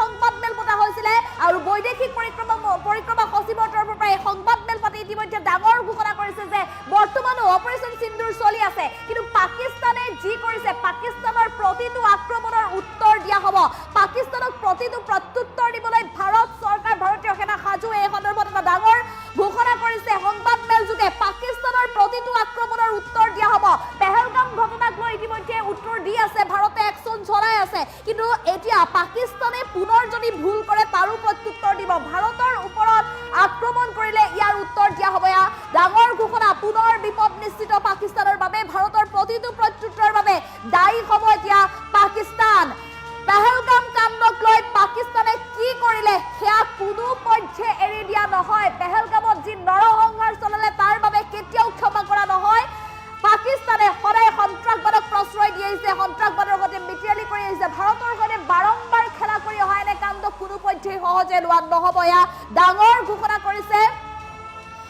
সংবাদ মেল পতা হৈছিল আৰু বৈদেশিক পৰিক্ৰমা সচিবৰ তৰফৰ পৰা এই সংবাদ মেল পাতি ইতিমধ্যে ডাঙৰ ঘোষণা কৰিছে যে বৰ্তমানো অপাৰেশ্যন সিন্দুৰ চলি আছে কিন্তু পাকিস্তানে যি কৰিছে পাকিস্তানৰ প্ৰতিটো আক্ৰমণৰ উত্তৰ দিয়া হ'ব পাকিস্তানক প্ৰতিটো প্ৰত্যুত্তৰ দিবলৈ ভাৰত চৰকাৰ ভাৰতীয় সেনা সাজু এই সন্দৰ্ভত এটা ডাঙৰ ঘোষণা কৰিছে সংবাদ মেল যোগে পাকিস্তানৰ প্ৰতিটো আক্ৰমণৰ উত্তৰ দিয়া হ'ব পেহেলগাম ঘটনাক লৈ ইতিমধ্যে উত্তৰ দি আছে ভাৰতে একশন চলাই আছে কিন্তু এতিয়া পাকিস্তানে পুনৰ যদি ভুল কৰে তাৰো প্ৰত্যুত্তৰ দিব ভাৰতৰ ওপৰত আক্ৰমণ কৰিলে ইয়াৰ উত্তৰ দিয়া হ'ব ডাঙৰ ঘোষণা পুনৰ বিপদ নিশ্চিত পাকিস্তানৰ বাবে ভাৰতৰ প্ৰতিটো প্ৰত্যুত্তৰৰ বাবে দায়ী হ'ব এতিয়া পাকিস্তান পেহেলগাম কাণ্ডক লৈ পাকিস্তানে কি কৰিলে সেয়া কোনো পৰ্যায়ে এৰি দিয়া নহয় পেহেলগামত যি নৰসংহাৰ চলালে তাৰ বাবে কেতিয়াও ক্ষমা কৰা নহয় পাকিস্তানে সদায় সন্ত্ৰাসবাদক প্ৰশ্ৰয় দি আহিছে সন্ত্ৰাসবাদৰ সৈতে মিত্ৰালি কৰি আহিছে ভাৰতৰ সৈতে বাৰম্বাৰ খেলা কৰি অহা এনে কাণ্ডক কোনো পৰ্যায়ে সহজে লোৱা নহ'ব ডাঙৰ ঘোষণা কৰিছে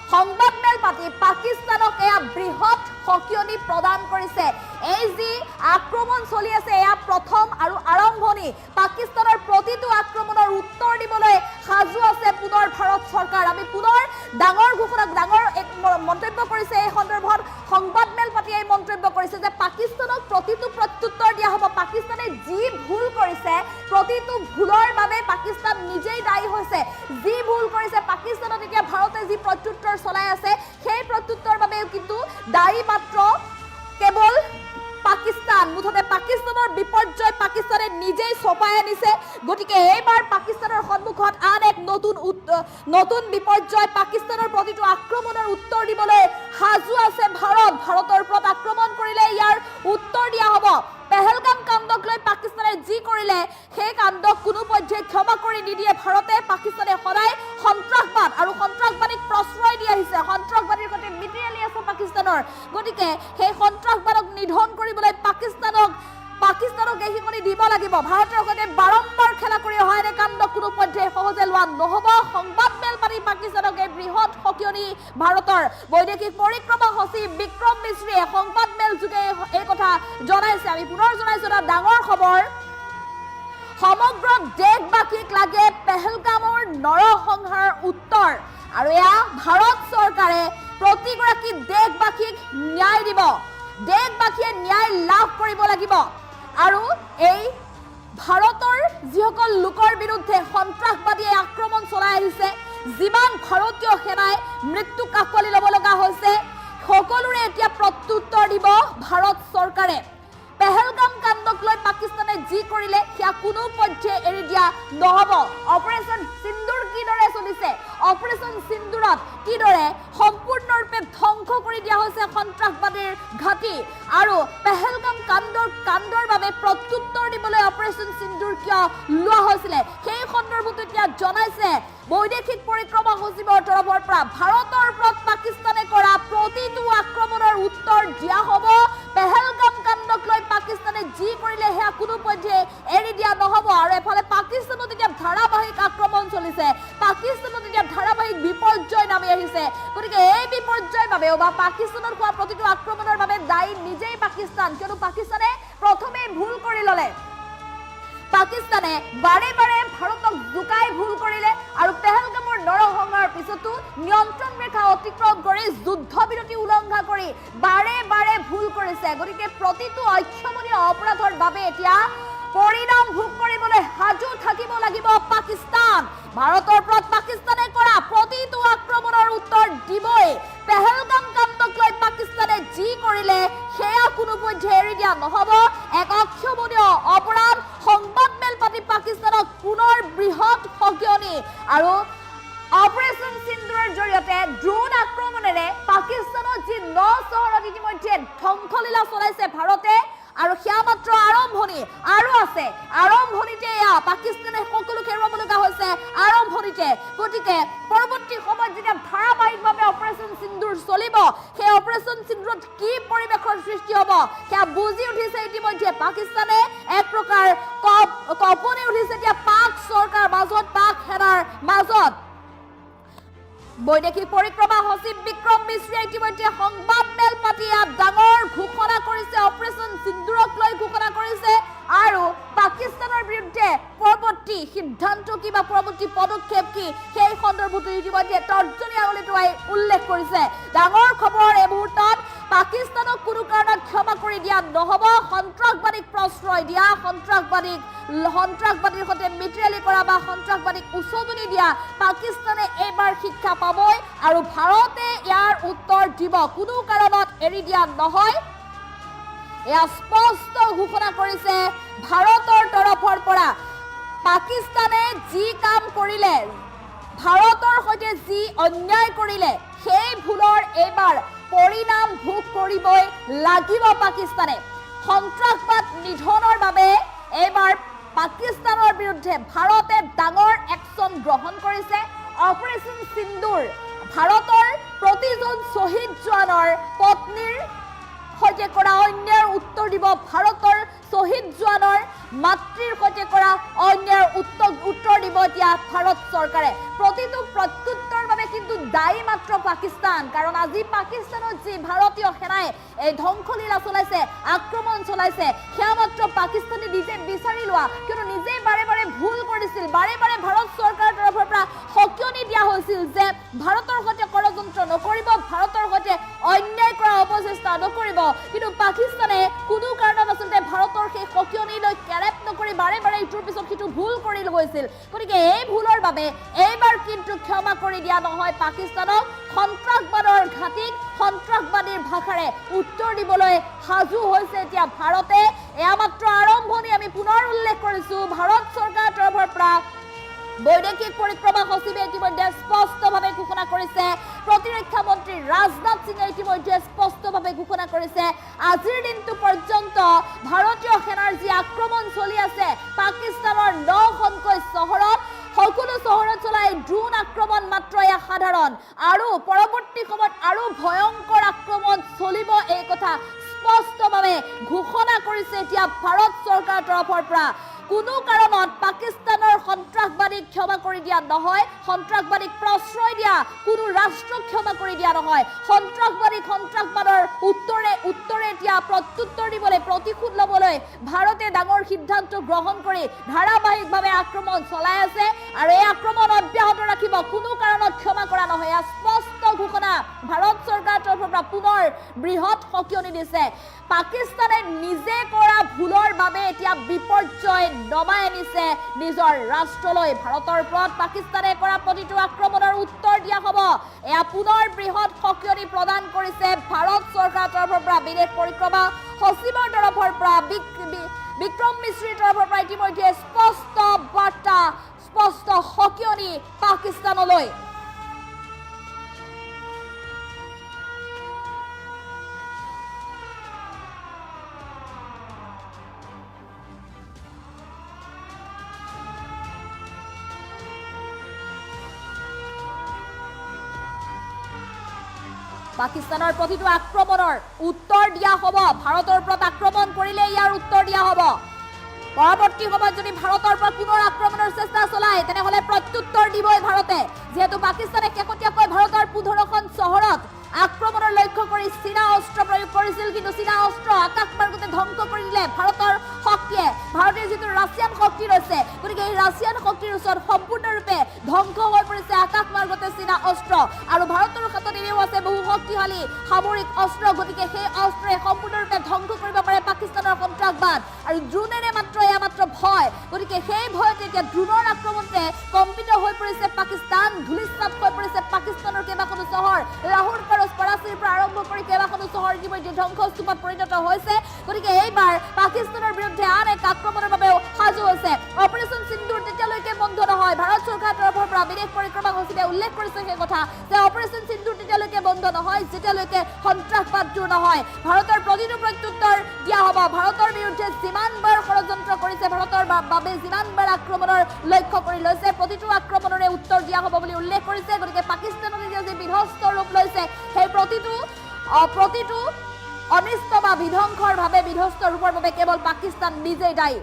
সংবাদ মেল পাতি পাকিস্তানক এয়া বৃহৎ সকিয়নি প্ৰদান কৰিছে এই যি আক্ৰমণ চলি আছে এয়া প্ৰথম আৰু আৰম্ভণি পাকিস্তানৰ প্ৰতিটো আক্ৰমণৰ উত্তৰ দিবলৈ সাজু আছে পুনৰ ভাৰত চৰকাৰ আমি পুনৰ ডাঙৰ ঘোষণা ডাঙৰ এক মন্তব্য কৰিছে এই সন্দৰ্ভত সংবাদ মেল পাতি এই মন্তব্য কৰিছে যে পাকিস্তানক প্ৰতিটো প্ৰত্যুত্তৰ দিয়া হ'ব পাকিস্তানে যি ভুল কৰিছে প্ৰতিটো ভুলৰ বাবে পাকিস্তান নিজেই দায়ী হৈছে যি ভুল কৰিছে পাকিস্তানত এতিয়া ভাৰতে যি প্ৰত্যুত্তৰ চলাই আছে সেই প্ৰত্যুত্তৰ বাবে কিন্তু দায়ী মাত্ৰ কেৱল পাকিস্তান মুঠতে পাকিস্তানৰ বিপৰ্যয় পাকিস্তানে নিজেই চপাই আনিছে গতিকে এইবাৰ পাকিস্তানৰ সন্মুখত আন এক নতুন বিপৰ্যয় পাকিস্তানৰ প্ৰতিটো আক্ৰমণৰ উত্তৰ দিবলৈ সাজু আছে ভাৰতৰ ওপৰত আক্ৰমণ কৰিলে ইয়াৰ উত্তৰ দিয়া হ'ব পেহেলগাম কাণ্ডক লৈ পাকিস্তানে যি কৰিলে সেই কাণ্ডক কোনো পৰ্যায়ে ক্ষমা কৰি নিদিয়ে ভাৰতে পাকিস্তানে সদায় সন্ত্ৰাসবাদ আৰু সন্ত্ৰাসবাদীক প্ৰশ্ৰয় দি আহিছে সন্ত্ৰাসবাদীৰ সৈতে মিত্ৰালি আছে পাকিস্তানৰ গতিকে সেই সন্ত্ৰাসবাদক নিধন কৰিবলৈ পাকিস্তানক এইখিনি দিব লাগিব ভাৰতৰ সৈতে বাৰম্বাৰ খেলা কৰি অহা এনে কাণ্ড কোনো পৰ্যায়ে সহজে লোৱা নহ'ব সংবাদ মেল পাতি পাকিস্তানক এই বৃহৎ সকিয়নি ভাৰতৰ বৈদেশিক পৰিক্ৰমা সচিব বিক্ৰম মিশ্ৰীয়ে সংবাদ মেল যোগে এই কথা জনাইছে আমি পুনৰ জনাইছো এটা ডাঙৰ খবৰ সমগ্ৰ দেশবাসীক লাগে পেহেলগামৰ নৰসংহাৰৰ উত্তৰ আৰু এয়া ভাৰত চৰকাৰে প্ৰতিগৰাকী দেশবাসীক ন্যায় দিব দেশবাসীয়ে ন্যায় লাভ কৰিব লাগিব আৰু এই ভাৰতৰ যিসকল লোকৰ বিৰুদ্ধে সন্ত্ৰাসবাদীয়ে আক্ৰমণ চলাই আহিছে যিমান ভাৰতীয় সেনাই মৃত্যুক আঁকোৱালি ল'ব লগা হৈছে সকলোৰে এতিয়া প্ৰত্যুত্তৰ দিব ভাৰত চৰকাৰে পেহেলগাম কাণ্ডক লৈ পাকিস্তানে যি কৰিলে সেয়া কোনো পৰ্যায়ে এৰি দিয়া নহ'ব অপাৰেশ্যন সিন্দুৰ কিদৰে চলিছে অপাৰেশ্যন সিন্দুৰত কিদৰে সম্পূৰ্ণৰূপে ধ্বংস কৰি দিয়া হৈছে সন্ত্ৰাসবাদীৰ ঘাটি আৰু পেহেলগাম কাণ্ডৰ বাবে প্ৰত্যুত্তৰ দিবলৈ অপাৰেশ্যন সিন্দুৰ কিয় লোৱা হৈছিলে সেই সন্দৰ্ভত এতিয়া জনাইছে বৈদেশিক পৰিক্ৰমা সচিবৰ তৰফৰ পৰা ভাৰতৰ ওপৰত পাকিস্তানে কৰা প্ৰতিটো আক্ৰমণৰ উত্তৰ দিয়া হ'ব পেহেলগাম কাণ্ডক লৈ পাকিস্তানে যি কৰিলে সেয়া কোনো পৰ্যায়ে এৰি দিয়া নহ'ব আৰু এফালে পাকিস্তানত এতিয়া ধাৰাবাহিক আক্ৰমণ চলিছে পাকিস্তানত এতিয়া ধাৰাবাহিক বিপৰ্যয় নামি আহিছে গতিকে এই বিপৰ্যয়ৰ বাবেও বা পাকিস্তানত হোৱা প্ৰতিটো আক্ৰমণৰ বাবে দায়ী নিজেই পাকিস্তান কিয়নো পাকিস্তানে প্ৰথমেই ভুল কৰি ল'লে পাকিস্তানে বাৰে বাৰে ভাৰতক জোকাই ভুল কৰিলে আৰু পেহেলগামৰ নৰসংহাৰৰ পিছতো নিয়ন্ত্ৰণ ৰেখা অতিক্ৰম কৰি যুদ্ধ বিৰতি উলংঘা কৰি বাৰে বাৰে ভুল কৰিছে গতিকে প্ৰতিটো অক্ষমনীয় অপৰাধৰ বাবে এতিয়া পৰিণাম ভোগ কৰিবলৈ সাজু থাকিব লাগিব পাকিস্তান ভাৰতৰ ওপৰত পাকিস্তানে কৰা প্ৰতিটো আক্ৰমণৰ উত্তৰ দিবই পেহেলগাম কাণ্ডক লৈ পাকিস্তানে যি কৰিলে সেয়া কোনো পৰ্যায়ে এৰি দিয়া নহ'ব এক অক্ষমনীয় অপৰাধ সংবাদ মেল পাতি পাকিস্তানক পুনৰ বৃহৎ সকিয়নি আৰু অপাৰেশ্যন সিন্দুৰৰ জৰিয়তে ড্ৰোন আক্ৰমণেৰে পাকিস্তানত যি 9 চহৰত ইতিমধ্যে ধ্বংসলীলা চলাইছে ভাৰতে আৰু সেয়া মাত্ৰ আৰম্ভণি আৰু আছে আৰম্ভণিতে পাকিস্তানে সকলো হেৰুৱাব লগা হৈছে আৰম্ভণিতে গতিকে পৰৱৰ্তী সময়ত যেতিয়া ধাৰাবাহিকভাৱে অপাৰেশ্যন সিন্দুৰ চলিব সেই অপাৰেশ্যন সিন্দুৰত কি পৰিৱেশৰ সৃষ্টি হ'ব সেয়া বুজি উঠিছে ইতিমধ্যে পাকিস্তানে এক প্ৰকাৰ কঁপনি উঠিছে এতিয়া পাক চৰকাৰ মাজত পাক সেনাৰ মাজত বৈদেশিক পৰিক্ৰমা সচিব বিক্ৰম মিশ্ৰীয়ে ইতিমধ্যে সংবাদ মেল পাতি ডাঙৰ ঘোষণা কৰিছে অপাৰেশ্যন সিন্দুৰক লৈ ঘোষণা কৰিছে আৰু পাকিস্তানৰ বিৰুদ্ধে পৰৱৰ্তী সিদ্ধান্ত কি বা পৰৱৰ্তী পদক্ষেপ কি সেই সন্দৰ্ভত ইতিমধ্যে তৰ্জনী আঙুলি তোৱাই উল্লেখ কৰিছে। ডাঙৰ খবৰ এই মুহূৰ্তত পাকিস্তানক কোনো কাৰণত ক্ষমা কৰি দিয়া নহ'ব। সন্ত্ৰাসবাদীক প্ৰশ্ৰয় দিয়া, সন্ত্ৰাসবাদীৰ সৈতে মিত্ৰালি কৰা বা সন্ত্ৰাসবাদীক উচতনি দিয়া পাকিস্তানে এইবাৰ শিক্ষা পাবই আৰু ভাৰতে ইয়াৰ উত্তৰ দিব। কোনো কাৰণত এৰি দিয়া নহয়, এয়া স্পষ্ট ঘোষণা কৰিছে ভাৰতৰ তৰফৰ পৰা। পাকিস্তানে যি কাম কৰিলে, ভাৰতৰ সৈতে যি অন্যায় কৰিলে, সেই ভুলৰ এইবাৰ পৰিণাম ভোগ কৰিবই লাগিব পাকিস্তানে। সন্ত্ৰাসবাদ নিধনৰ বাবে এইবাৰ পাকিস্তানৰ বিৰুদ্ধে ভাৰতে ডাঙৰ একশ্যন গ্ৰহণ কৰিছে। অপাৰেশ্যন সিন্দুৰ ভাৰতৰ প্ৰতিজন শ্বহীদ জোৱানৰ পত্নীৰ সৈতে কৰা অন্যায়ৰ উত্তৰ দিব, ভাৰতৰ শ্বহীদ জোৱানৰ মাতৃৰ সৈতে কৰা অন্যায়ৰ উত্তৰ দিব এতিয়া ভাৰত চৰকাৰে। প্ৰতিটো প্ৰত্যুত্তৰ বাবে কিন্তু দায়ী মাত্ৰ পাকিস্তান, কাৰণ আজি পাকিস্তানত যি ভাৰতীয় সেনাই এই ধ্বংসলীলা চলাইছে, আক্ৰমণ চলাইছে, সেয়া মাত্ৰ পাকিস্তানে নিজে বিচাৰি লোৱা, কিয়নো নিজে বাৰে বাৰে ভুল কৰিছিল। বাৰে বাৰে ভাৰত চৰকাৰৰ তৰফৰ পৰা সকিয়নি দিয়া হৈছিল যে ভাৰতৰ সৈতে ষড়যন্ত্ৰ নকৰিব, ভাৰতৰ সৈতে অন্যায় কৰা অপচেষ্টা নকৰিব, কিন্তু পাকিস্তানে কোনো কাৰণত আচলতে ভাৰতৰ সেই সকিয়নিলৈ কেৰেপ নকৰি বাৰে বাৰে ইটোৰ পিছত সিটো ভুল কৰি গৈছিল। গতিকে এই ভুলৰ বাবে এইবাৰ কিন্তু ক্ষমা কৰি দিয়া নহয় পাকিস্তানক। সন্ত্ৰাসবাদৰ ঘাটিক সন্ত্ৰাসবাদীৰ ভাষাৰে উত্তৰ দিবলৈ সাজু হৈছে এতিয়া ভাৰতে। এয়া মাত্ৰ আৰম্ভণি। আমি পুনৰ উল্লেখ কৰিছো, ভাৰত চৰকাৰৰ তৰফৰ পৰা বৈদেশিক পৰিক্ৰমা সচিবে ইতিমধ্যে স্পষ্টভাৱে ঘোষণা কৰিছে, প্ৰতিৰক্ষা মন্ত্ৰী ৰাজনাথ সিঙে ইতিমধ্যে স্পষ্টভাৱে ঘোষণা কৰিছে, আজিৰ দিনটো পৰ্যন্ত ভাৰতীয় সেনাৰ যি আক্ৰমণ চলি আছে পাকিস্তানৰ 9খনকৈ চহৰত, সকলো চহৰত চলাই ড্ৰোন আক্ৰমণ মাত্ৰ এয়া সাধাৰণ, আৰু পৰৱৰ্তী সময়ত আৰু ভয়ংকৰ আক্ৰমণ চলিব এই কথা স্পষ্টভাৱে ঘোষণা কৰিছে এতিয়া ভাৰত চৰকাৰৰ তৰফৰ পৰা। কোনো কাৰণত পাকিস্তানৰ সন্ত্ৰাসবাদীক ক্ষমা কৰি দিয়া নহয়, সন্ত্ৰাসবাদীক প্ৰশ্ৰয় দিয়া কোনো ৰাষ্ট্ৰক ক্ষমা কৰি দিয়া নহয়। সন্ত্ৰাসবাদৰ উত্তৰে এতিয়া প্ৰত্যুত্তৰ দিবলৈ, প্ৰতিশোধ ল'বলৈ ভাৰতে ডাঙৰ সিদ্ধান্ত গ্ৰহণ কৰি ধাৰাবাহিকভাৱে আক্ৰমণ চলাই আছে, আৰু এই আক্ৰমণ অব্যাহত ৰাখিব, কোনো কাৰণত ক্ষমা কৰা নহয়। এয়া স্পষ্ট ঘোষণা ভাৰত চৰকাৰৰ তৰফৰ পৰা পুনৰ বৃহৎ সকিয়নি দিছে। পাকিস্তানে নিজে কৰা ভুলৰ বাবে এতিয়া বিপৰ্যয় নমাই আনিছে নিজৰ ৰাষ্ট্ৰলৈ। ভাৰতৰ ওপৰত পাকিস্তানে কৰা প্ৰতিটো আক্ৰমণৰ উত্তৰ দিয়া হ'ব, এয়া পুনৰ বৃহৎ সকিয়নি প্ৰদান কৰিছে ভাৰত চৰকাৰৰ তৰফৰ পৰা। বিদেশ পৰিক্ৰমা সচিবৰ তৰফৰ পৰা বিক্ৰম মিশ্ৰীৰ তৰফৰ পৰা ইতিমধ্যে স্পষ্ট বাৰ্তা, স্পষ্ট সকিয়নি পাকিস্তানলৈ। পাকিস্তানৰ প্ৰতিটো আক্ৰমণৰ উত্তৰ দিয়া হ'ব, ভাৰতৰ ওপৰত আক্ৰমণ কৰিলে ইয়াৰ উত্তৰ দিয়া হ'ব। পৰৱৰ্তী সময়ত যদি ভাৰতৰ পৰা পুনৰ আক্ৰমণৰ চেষ্টা চলায় তেনেহ'লে প্ৰত্যুত্তৰ দিবই ভাৰতে, যিহেতু পাকিস্তানে শেহতীয়াকৈ ভাৰতৰ 15খন চহৰত আক্ৰমণৰ লক্ষ্য কৰি চীনা অস্ত্ৰ প্ৰয়োগ কৰিছিল, কিন্তু চীনা অস্ত্ৰ আকাশ মাৰ্গতে ধ্বংস কৰি দিলে ভাৰতৰ শক্তিয়ে। ভাৰতে যিটো ৰাছিয়ান শক্তি লৈছে, গতিকে এই ৰাছিয়ান শক্তিৰ ওচৰত সম্পূৰ্ণৰূপে ধ্বংস হৈ পৰিছে আকাশ মাৰ্গতে চীনা অস্ত্ৰ, আৰু ভাৰতৰ হাতত এনেও আছে বহু শক্তিশালী সামৰিক অস্ত্ৰ, গতিকে সেই অস্ত্ৰই সম্পূৰ্ণৰূপে ধ্বংস কৰিব পাৰে পাকিস্তানৰ সন্ত্ৰাসবাদ। আৰু ড্ৰোনেৰে এয়া মাত্ৰ ভয়, গতিকে সেই ভয়তে এতিয়া ড্ৰোনৰ আক্ৰমণতে কম্পিত হৈ পৰিছে পাকিস্তান, ধূলিসাৎ হৈ পৰিছে পাকিস্তানৰ কেইবাখনো চহৰ, লাহোৰ কৰাচিৰ পৰা আৰম্ভ কৰি কেইবাখনো চহৰ ইতিমধ্যে ধ্বংসস্তূপত পৰিণত হৈছে। গতিকে এইবাৰ পাকিস্তানৰ বিৰুদ্ধে আন এক আক্ৰমণৰ বাবেও সাজু হৈছে। অপাৰেশ্যন সিন্দুৰ তেতিয়ালৈকে বন্ধ নহয়, ভাৰত চৰকাৰৰ তৰফৰ পৰা বিদেশ পৰিক্ৰমা সচিবে উল্লেখ কৰিছে সেই কথা যে অপাৰেশ্যন সিন্দুৰ তেতিয়ালৈকে বন্ধ নহয় যেতিয়ালৈকে সন্ত্ৰাসবাদ দূৰ নহয়। ভাৰতৰ প্ৰতিটো প্ৰত্যুত্তৰ দিয়া হ'ব, ভাৰতৰ বিৰুদ্ধে যিমানবাৰ ষড়যন্ত্ৰ কৰিছে, ভাৰতৰ বাবে যিমানবাৰ আক্ৰমণৰ লক্ষ্য কৰি লৈছে, প্ৰতিটো আক্ৰমণৰে উত্তৰ দিয়া হ'ব বুলি উল্লেখ কৰিছে। গতিকে পাকিস্তানৰ এতিয়া যি বিধ্বস্ত ৰূপ লৈছে, সেই প্ৰতিটো অনিষ্ট বা বিধ্বংসৰভাৱে বিধ্বস্ত ৰূপৰ বাবে কেৱল পাকিস্তান নিজেই দায়ী।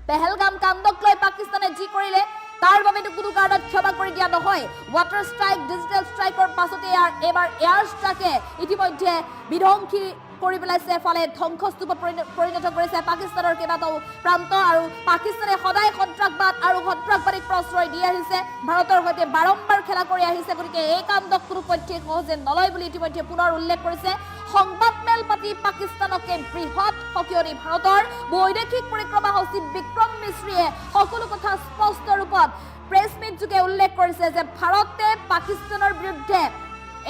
পেহেলগাম কাণ্ডক লৈ পাকিস্তানে যি কৰিলে তাৰ বাবেতো কোনো কাৰণত ক্ষমা কৰি দিয়া নহয়। ৱাটাৰ ষ্ট্ৰাইক, ডিজিটেল ষ্ট্ৰাইকৰ পাছতে এইবাৰ এয়াৰ ষ্ট্ৰাইকে ইতিমধ্যে বিধ্বংসী কৰি পেলাইছে, এফালে ধ্বংসস্তূপত পৰিণত কৰিছে পাকিস্তানৰ কেইবাটাও প্ৰান্ত। আৰু পাকিস্তানে সদায় সন্ত্ৰাসবাদ আৰু সন্ত্ৰাসবাদীক প্ৰশ্ৰয় দি আহিছে, ভাৰতৰ সৈতে বাৰম্বাৰ খেলা কৰি আহিছে। গতিকে এই কাণ্ডক কোনো পক্ষে সহজে নলয় বুলি ইতিমধ্যে পুনৰ উল্লেখ কৰিছে। সংবাদমেল পাতি পাকিস্তানকে বৃহৎ সকিয়নি ভাৰতৰ। বৈদেশিক পৰিক্ৰমা সচিব বিক্ৰম মিশ্ৰীয়ে সকলো কথা স্পষ্ট ৰূপত প্ৰেছ মিট যোগে উল্লেখ কৰিছে যে ভাৰতে পাকিস্তানৰ বিৰুদ্ধে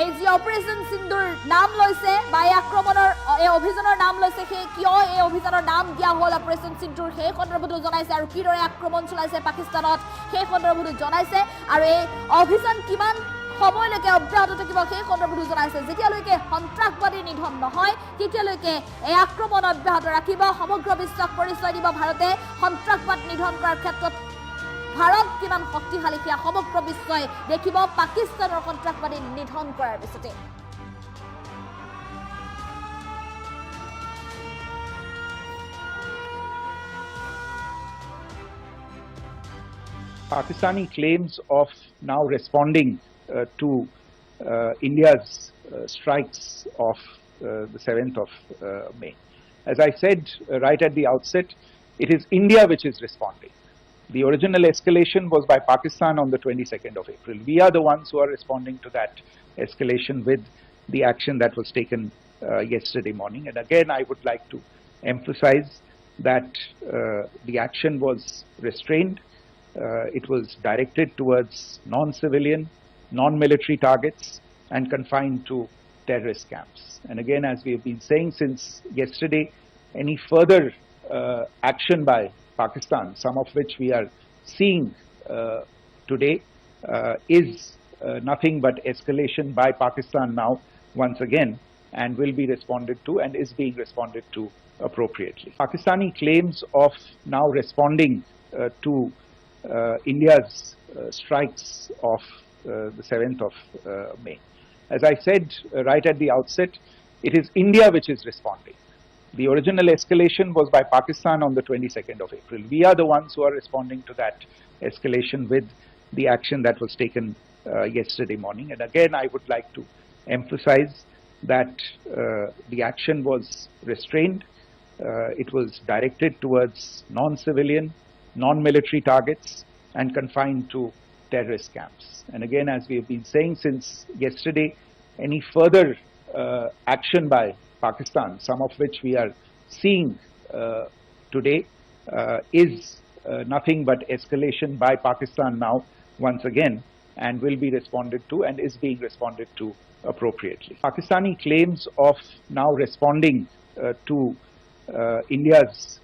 এই যি অপাৰেশ্যন সিন্দুৰ নাম লৈছে বা এই আক্ৰমণৰ এই অভিযানৰ নাম লৈছে, সেই কিয় এই অভিযানৰ নাম দিয়া হ'ল অপাৰেশ্যন সিন্দুৰ সেই সন্দৰ্ভতো জনাইছে, আৰু কিদৰে আক্ৰমণ চলাইছে পাকিস্তানত সেই সন্দৰ্ভতো জনাইছে, আৰু এই অভিযান কিমান সময়লৈকে অব্যাহত থাকিব সেই সন্দৰ্ভতো জনাইছে। যেতিয়ালৈকে সন্ত্ৰাসবাদীৰ নিধন নহয় তেতিয়ালৈকে এই আক্ৰমণ অব্যাহত ৰাখিব। সমগ্ৰ বিশ্বক পৰিচয় দিব ভাৰতে সন্ত্ৰাসবাদ নিধন কৰাৰ ক্ষেত্ৰত ভাৰত কিমান শক্তিশালী সেয়া সমগ্ৰ বিশ্বই দেখিব পাকিস্তানৰ সন্ত্ৰাসবাদী নিধন কৰাৰ পিছতে। Pakistani claims of now responding to India's strikes of the 7th of May. As I said right at the outset, it is India which is responding. The original escalation was by Pakistan on the 22nd of April. We are the ones who are responding to that escalation with the action that was taken yesterday morning. And again, I would like to emphasize that the action was restrained. It was directed towards non-civilian, non-military targets and confined to terrorist camps. And again, as we have been saying since yesterday, any further action by Pakistan, some of which we are seeing today, is nothing but escalation by Pakistan now once again, and will be responded to and is being responded to appropriately. Pakistani claims of now responding to India's strikes of the 7th of May. As I said right at the outset, it is India which is responding. The original escalation was by Pakistan on the 22nd of April. We are the ones who are responding to that escalation with the action that was taken yesterday morning. And again, I would like to emphasize that the action was restrained. It was directed towards non-civilian, non-military targets and confined to terrorist camps. And again, as we have been saying since yesterday, any further action by Pakistan, some of which we are seeing today, is nothing but escalation by Pakistan now once again, and will be responded to and is being responded to appropriately. Pakistani claims of now responding to India's